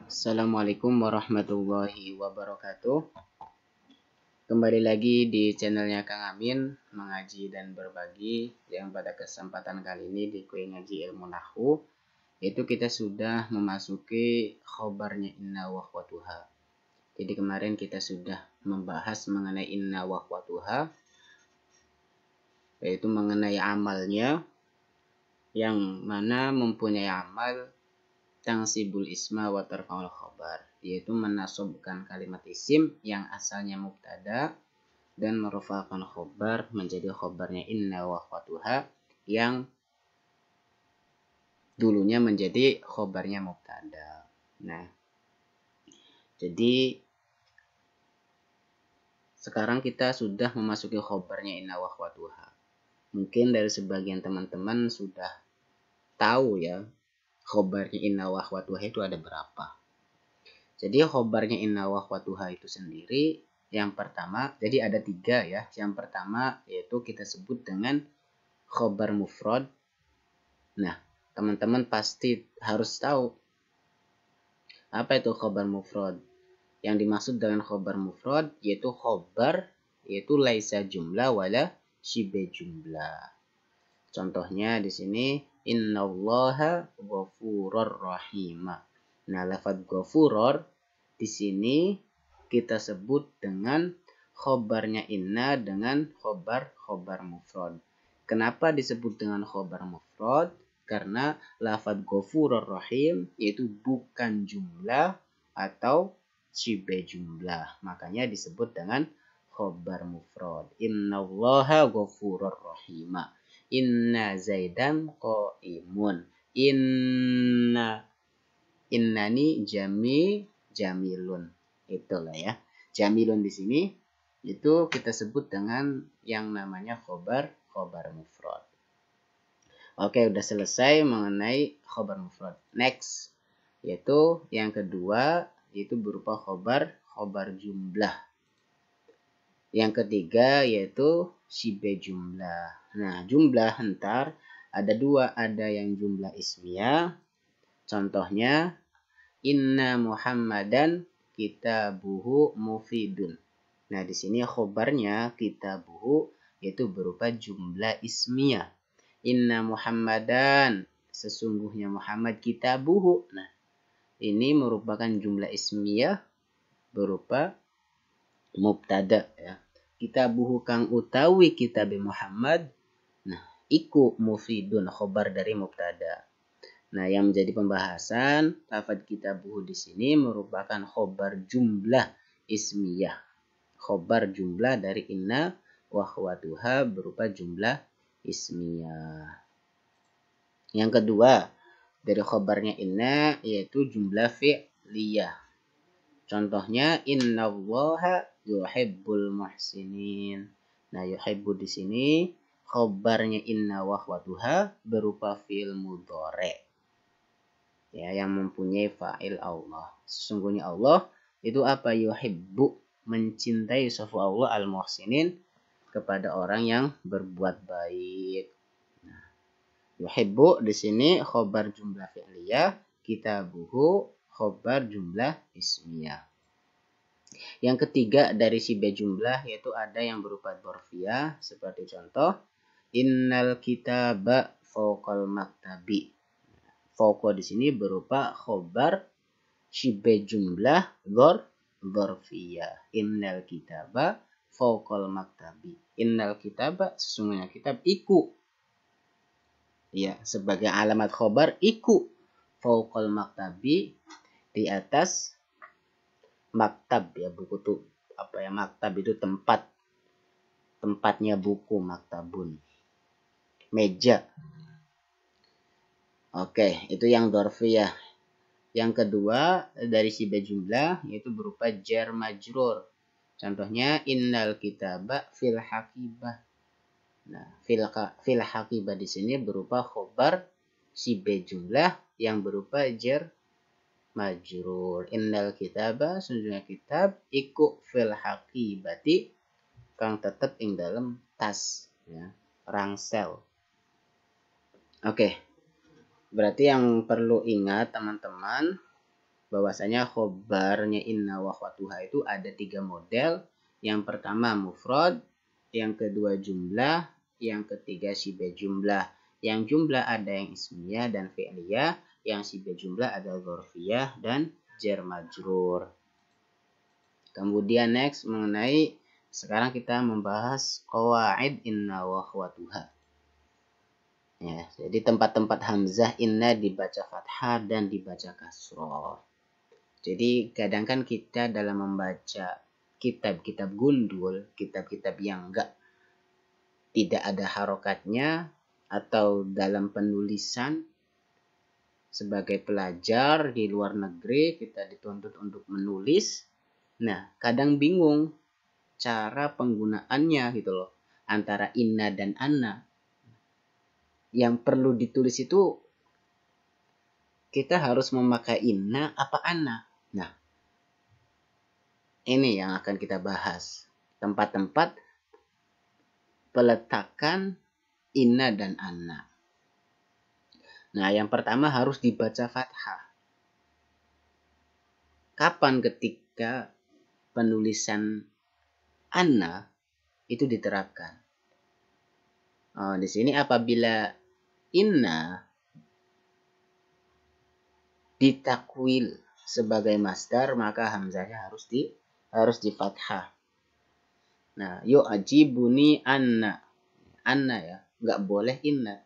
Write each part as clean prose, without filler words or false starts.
Assalamualaikum warahmatullahi wabarakatuh. Kembali lagi di channelnya Kang Amin, mengaji dan berbagi. Yang pada kesempatan kali ini di Kuy Ngaji Ilmu Nahwu, yaitu kita sudah memasuki khobarnya inna wa akhwatuha. Jadi kemarin kita sudah membahas mengenai inna wa akhwatuha, yaitu mengenai amalnya, yang mana mempunyai amal tangsibul isma wa tarfa'ul khobar, yaitu menasobkan kalimat isim yang asalnya mubtada dan merofa'kan khobar menjadi khobarnya inna wa akhwatuha yang dulunya menjadi khobarnya mubtada. Nah, jadi sekarang kita sudah memasuki khobarnya inna wa akhwatuha. Mungkin dari sebagian teman-teman sudah tahu ya, khobarnya inna wa akhwatuha itu ada berapa. Jadi khobarnya inna wa akhwatuha itu sendiri, yang pertama, jadi ada 3 ya. Yang pertama yaitu kita sebut dengan khobar mufrad. Nah, teman-teman pasti harus tahu apa itu khobar mufrad. Yang dimaksud dengan khobar mufrad yaitu khobar, yaitu laisa jumlah wala shibe jumlah. Contohnya di sini innallaha ghafurur rahim. Nah, lafaz ghafurur di sini kita sebut dengan khobarnya inna dengan khobar mufrad. Kenapa disebut dengan khobar mufrad? Karena lafaz ghafurur rahim yaitu bukan jumlah atau shibe jumlah. Makanya disebut dengan khobar mufrad. Innallaha ghafurur rahim. Inna zaidan qaimun. Innani jamilun. Itulah ya. Jamilun di sini itu kita sebut dengan yang namanya khobar mufrad. Oke, udah selesai mengenai khobar mufrad. Next, yaitu yang kedua, yaitu berupa khobar jumlah. Yang ketiga yaitu shibe jumlah. Nah, jumlah ntar ada 2, ada yang jumlah ismiyah. Contohnya inna Muhammadan kitabuhu mufidun. Nah, di sini khobarnya kitabuhu yaitu berupa jumlah ismiyah. Inna Muhammadan, sesungguhnya Muhammad, kitabuhu. Nah, ini merupakan jumlah ismiyah berupa mubtada ya. Kitabuhu kang utawi kitab Muhammad. Nah, iku mufidun, khobar dari mubtada. Nah, yang menjadi pembahasan lafaz kitabuhu di sini merupakan khobar jumlah ismiyah. Khobar jumlah dari inna wa akhwatuha berupa jumlah ismiyah. Yang kedua, dari khobarnya inna yaitu jumlah fi'liyah. Contohnya innallaha yuhibbul muhsinin. Nah, yuhibbu di sini khobarnya inna wa akhwatuha berupa fi'il mudhari'. Ya, yang mempunyai fa'il Allah. Sesungguhnya Allah itu apa? Yuhibbu, mencintai sapa Allah al-muhsinin, kepada orang yang berbuat baik. Nah, yuhibbu di sini khobar jumlah fi'liyah, kitabuhu khobar jumlah ismiyah. Yang ketiga dari shibe jumlah yaitu ada yang berupa dzarfiyah, seperti contoh innal kitaba fawqal maktabi. Fawqa di sini berupa khobar shibe jumlah dzarfiyah. Innal kitaba fawqal maktabi. Innal kitaba, sesungguhnya kitab, iku. Ya, sebagai alamat khobar iku fawqal maktabi, di atas maktab ya, buku tuh apa ya, maktab itu tempatnya buku, maktabun, meja. Oke, itu yang dzarfiyah. Yang kedua dari shibe jumlah yaitu berupa jar majrur. Contohnya innal kitaba fil haqibah. Nah, fil haqibah di sini berupa khobar shibe jumlah yang berupa jar majrur. Innal kitaba, sesungguhnya kitab, iku fil haqibati, kang tetep ing dalam tas ya, rangsel. Oke. Berarti yang perlu ingat teman-teman bahwasanya khobarnya inna wa akhwatuha itu ada 3 model. Yang pertama mufrad, yang kedua jumlah, yang ketiga sibah jumlah. Yang jumlah ada yang ismiyah dan fi'liyah, yang sibah jumlah ada dzarfiyah dan jar majrur. Kemudian next mengenai sekarang kita membahas qawaid inna wa akhwatuha. Ya, jadi tempat-tempat hamzah inna dibaca fathah dan dibaca kasroh. Jadi kadang kan kita dalam membaca kitab-kitab gundul, kitab-kitab yang tidak ada harokatnya, atau dalam penulisan sebagai pelajar di luar negeri kita dituntut untuk menulis. Nah, kadang bingung cara penggunaannya gitu loh, antara inna dan anna. Yang perlu ditulis itu kita harus memakai inna apa anna. Nah, ini yang akan kita bahas. Tempat-tempat peletakan inna dan anna. Nah, yang pertama harus dibaca fathah. Kapan ketika penulisan anna itu diterapkan? Oh, di sini apabila inna ditakwil sebagai masdar, maka hamzahnya harus di fathah. Nah, yu'ajibuni anna. Anna ya, nggak boleh inna.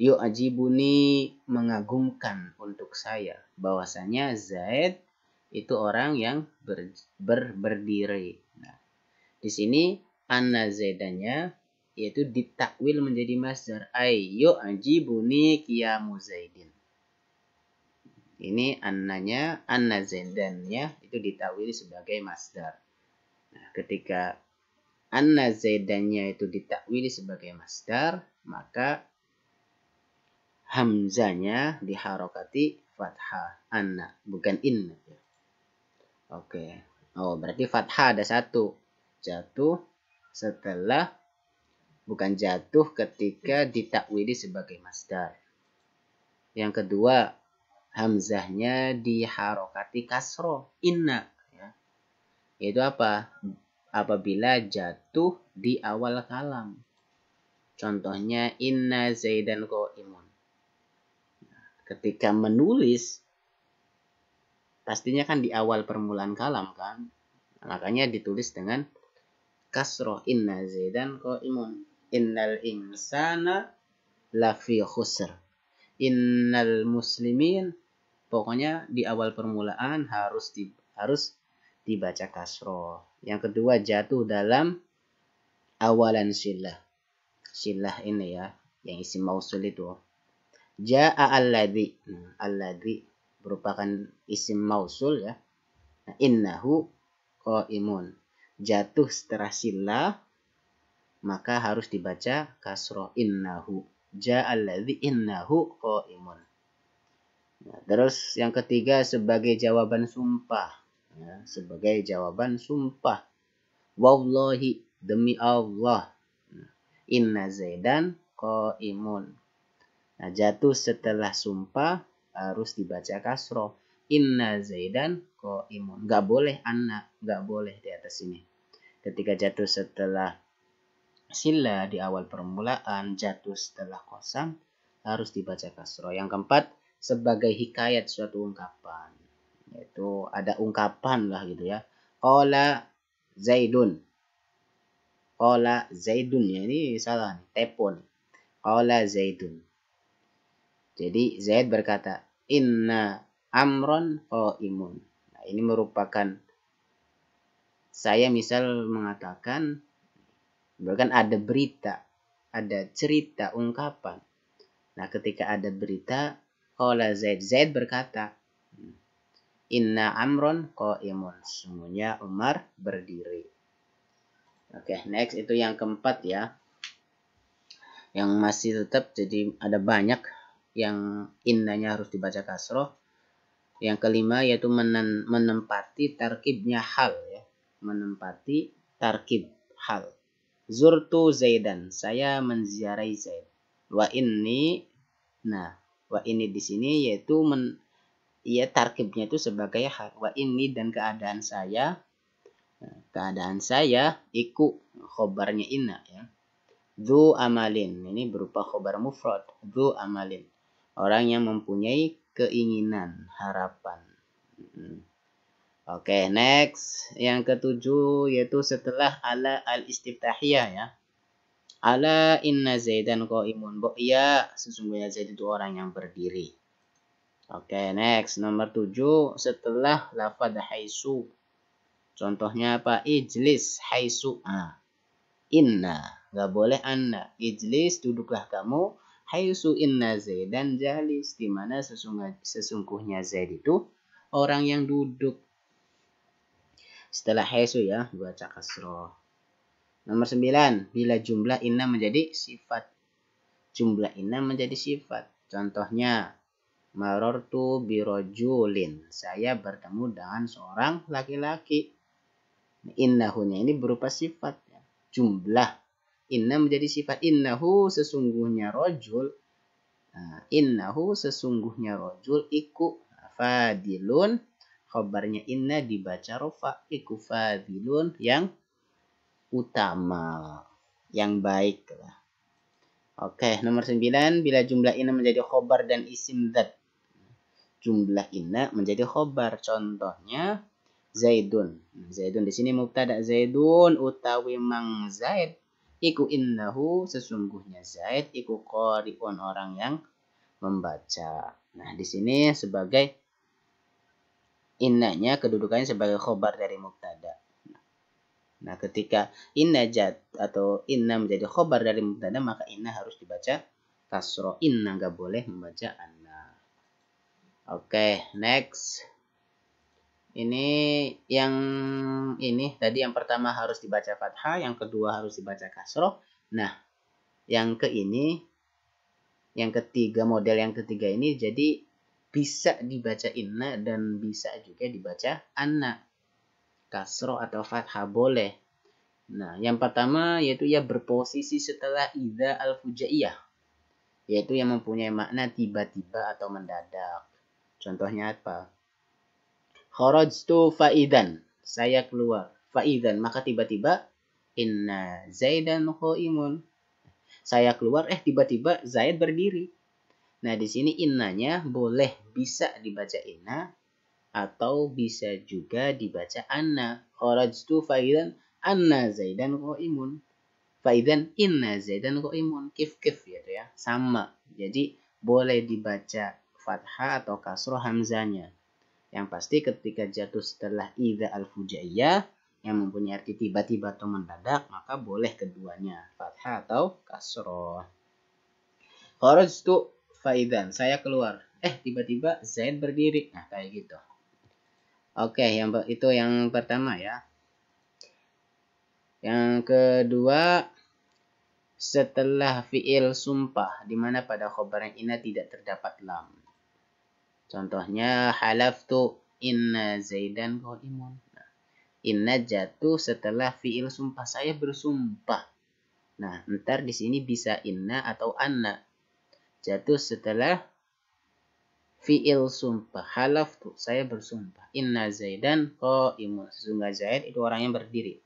Yu'ajibuni mengagumkan untuk saya. Bahwasanya Zaid itu orang yang berdiri. Nah, di sini anna Zaidanya yaitu ditakwil menjadi masdar. Yu'ajibuni qiyamu Zaidin. Ini annanya, anna Zaidannya itu ditakwil sebagai masdar. Nah, ketika anna Zaidannya itu ditakwili sebagai masdar, maka hamzanya diharokati fathah anna, bukan inna. Oke. Oh, berarti fathah ada satu. Jatuh setelah, bukan jatuh ketika ditakwili sebagai masdar. Yang kedua, hamzahnya diharokati kasroh inna. Ya. Itu apa? Apabila jatuh di awal kalam. Contohnya inna Zaidan qa'imun. Ketika menulis pastinya kan di awal permulaan kalam kan. Makanya ditulis dengan kasroh inna Zaidan qa'imun. Innal insana lafi khusr. Innal muslimin. Pokoknya di awal permulaan harus dibaca kasroh. Yang kedua jatuh dalam awalan silah. Silah ini ya, yang isim mausul itu. Ja'a alladhi. Nah, alladhi merupakan isim mausul ya. Nah, innahu qa'imun. Jatuh setelah silah, maka harus dibaca kasroh innahu. Ja'a alladhi innahu qa'imun. Nah, terus yang ketiga sebagai jawaban sumpah. Ya, sebagai jawaban sumpah. Wallahi, demi Allah. Inna Zaidan qa'imun. Nah, jatuh setelah sumpah harus dibaca kasroh. Inna Zaidan qa'imun. Nggak boleh anna, nggak boleh di atas ini. Ketika jatuh setelah sila di awal permulaan, jatuh setelah kosam, harus dibaca kasroh. Yang keempat, sebagai hikayat suatu ungkapan. Yaitu ada ungkapan lah gitu ya. Qala Zaidun. Qala Zaidun ya, ini salah nih, tepo nih. Qala Zaidun. Jadi Zaid berkata, inna amron qa'imun. Nah, ini merupakan saya misal mengatakan bahkan ada berita, ada cerita, ungkapan. Nah, ketika ada berita, qala Zaid, Zaid berkata, inna amron qa'imun. Sungguhnya Umar berdiri. Oke, next itu yang keempat ya. Yang masih tetap, jadi ada banyak yang innanya harus dibaca kasroh. Yang kelima yaitu menempati tarkibnya hal ya. Menempati tarkib hal. Zurtu Zaidan, saya menziarahi Zaid. Wa ini di sini yaitu Iya, tarkibnya itu sebagai hal. Wa ini dan keadaan saya. Keadaan saya iku khobarnya inna ya. Dzu amalin. Ini berupa khobar mufrad. Dzu amalin. Orang yang mempunyai keinginan, harapan. Oke, next. Yang ketujuh yaitu setelah ala al-istiftahiyah ya. Ala inna Zaidan qaimun. Ya, sesungguhnya Zaid itu orang yang berdiri. Oke, next. Nomor 7. Setelah lafad haisu. Contohnya apa? Ijlis haisu. Inna. Gak boleh anna. Ijlis, duduklah kamu. Haisu inna Zaidan jalis. Dimana sesungguhnya Zaid itu orang yang duduk. Setelah haisu ya, baca kasroh. Nomor 9. Bila jumlah inna menjadi sifat. Jumlah inna menjadi sifat. Contohnya. Marortu birojulin. Saya bertemu dengan seorang laki-laki. Innahunya ini berupa sifat. Ya. Jumlah. Inna menjadi sifat. Innahu sesungguhnya rojul. Innahu sesungguhnya rojul. Iku fadilun. Khobarnya inna dibaca rofa. Iku fadilun yang utama. Yang baik. Oke, nomor 9. Bila jumlah inna menjadi khobar dan isim dzat. Jumlah inna menjadi khobar. Contohnya Zaidun. Zaidun di sini mubtada. Zaidun utawi mang Zaid. Iku innahu sesungguhnya Zaid. Iku qari'un orang yang membaca. Nah di sini sebagai innanya kedudukannya sebagai khobar dari mubtada. Nah ketika inna jad atau inna menjadi khobar dari mubtada maka inna harus dibaca kasroh. Inna nggak boleh membaca anna. Oke, next. Ini yang ini tadi yang pertama harus dibaca fathah, yang kedua harus dibaca kasroh. Nah, yang model yang ketiga ini jadi bisa dibaca inna dan bisa juga dibaca anna. Kasroh atau fathah boleh. Nah, yang pertama yaitu ia berposisi setelah idza al-fujaiyah, yaitu yang mempunyai makna tiba-tiba atau mendadak. Contohnya apa? Kharajtu faidan. Saya keluar. Faidan. Maka tiba-tiba. Inna Zaidan qaimun. Saya keluar. Tiba-tiba Zaid berdiri. Nah di sini innanya boleh bisa dibaca inna. Atau bisa juga dibaca anna. Kharajtu faidan. Anna Zaidan qaimun. Faidan inna Zaidan qaimun. Kif-kif gitu ya. Sama. Jadi boleh dibaca fathah atau kasroh hamzanya. Yang pasti ketika jatuh setelah idza al-fujaiyah yang mempunyai arti tiba-tiba atau mendadak, maka boleh keduanya, fathah atau kasroh. Kharajtu faidan, saya keluar. Tiba-tiba Zaid berdiri. Nah, kayak gitu. Oke, itu yang pertama ya. Yang kedua, setelah fi'il sumpah, di mana pada khobar yang inna tidak terdapat lam. Contohnya halaftu inna Zaidan qaimun. Nah, inna jatuh setelah fiil sumpah. Saya bersumpah. Nah, ntar di sini bisa inna atau anna. Jatuh setelah fiil sumpah. Halaftu, saya bersumpah. Inna Zaidan qaimun. Sesungguhnya Zaid itu orang yang berdiri.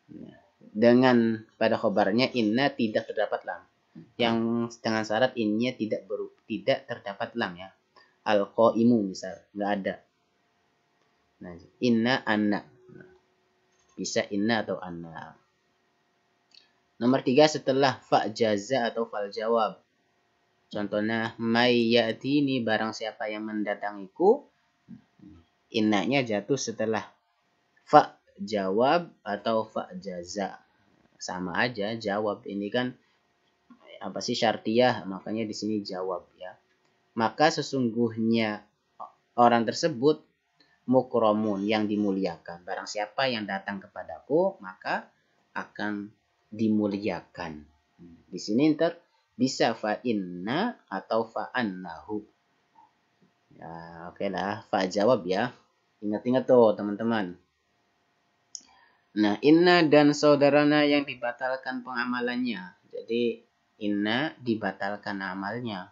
Nah, dengan pada khobarnya inna tidak terdapat lam. Yang dengan syarat innya tidak terdapat lam ya. Al-qaimu misal, nggak ada. Nah, inna anna. Bisa inna atau anna. Nomor 3 setelah fa jaza atau fal jawab. Contohnya may ya'tini barang siapa yang mendatangiku. Innanya jatuh setelah fa jawab atau fa jaza. Sama aja jawab ini kan apa sih syartiyah, makanya di sini jawab ya. Maka sesungguhnya orang tersebut mukromun yang dimuliakan. Barang siapa yang datang kepadaku maka akan dimuliakan. Di sini ntar bisa fa inna atau fa annahu. Ya, oke lah, fa jawab ya. Ingat-ingat tuh teman-teman. Nah, inna dan saudarana yang dibatalkan pengamalannya. Jadi inna dibatalkan amalnya.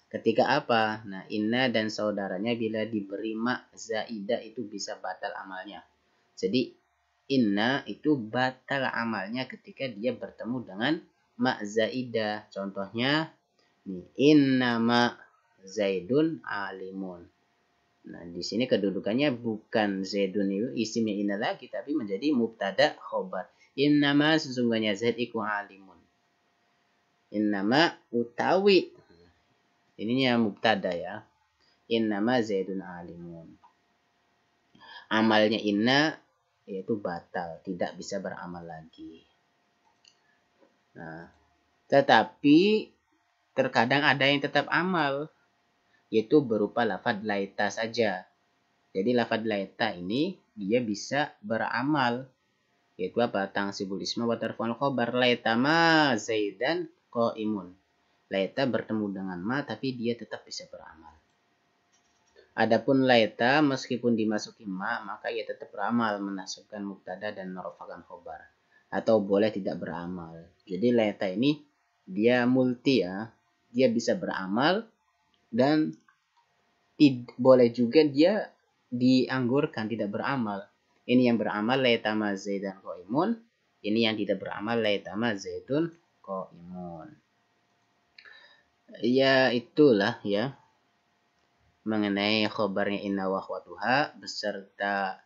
Ketika apa? Nah, inna dan saudaranya bila diberi ma zaidah itu bisa batal amalnya. Jadi inna itu batal amalnya ketika dia bertemu dengan ma zaidah. Contohnya nih, inna ma zaidun alimun. Nah, di sini kedudukannya bukan zaidun itu isimnya inna lagi, tapi menjadi mubtada khobar. Innama sesungguhnya zaid iku alimun. Innama utawi. Ininya mubtada ya. Innama zaidun alimun. Amalnya inna yaitu batal, tidak bisa beramal lagi. Nah, tetapi terkadang ada yang tetap amal, yaitu berupa lafadz laita saja. Jadi lafadz laita ini dia bisa beramal, yaitu apa? Tangsibul isma wa tarfa'ul khobar. Laita ma zaidan qaimun. Laita bertemu dengan ma tapi dia tetap bisa beramal. Adapun laita meskipun dimasuki ma maka ia tetap beramal, menasabkan mubtada dan merofakan khobar. Atau boleh tidak beramal. Jadi laita ini dia multi ya. Dia bisa beramal dan boleh juga dia dianggurkan tidak beramal. Ini yang beramal laita ma zaidan qaimun. Ini yang tidak beramal laita ma zaidun qaimun. Ya itulah ya mengenai khobarnya inna wa akhwatuha beserta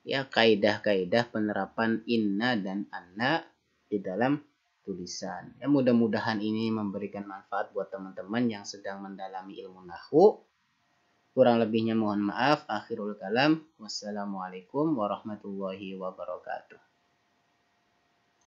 ya kaidah-kaidah penerapan inna dan anna di dalam tulisan. Ya mudah-mudahan ini memberikan manfaat buat teman-teman yang sedang mendalami ilmu nahwu. Kurang lebihnya mohon maaf. Akhirul kalam. Wassalamualaikum warahmatullahi wabarakatuh.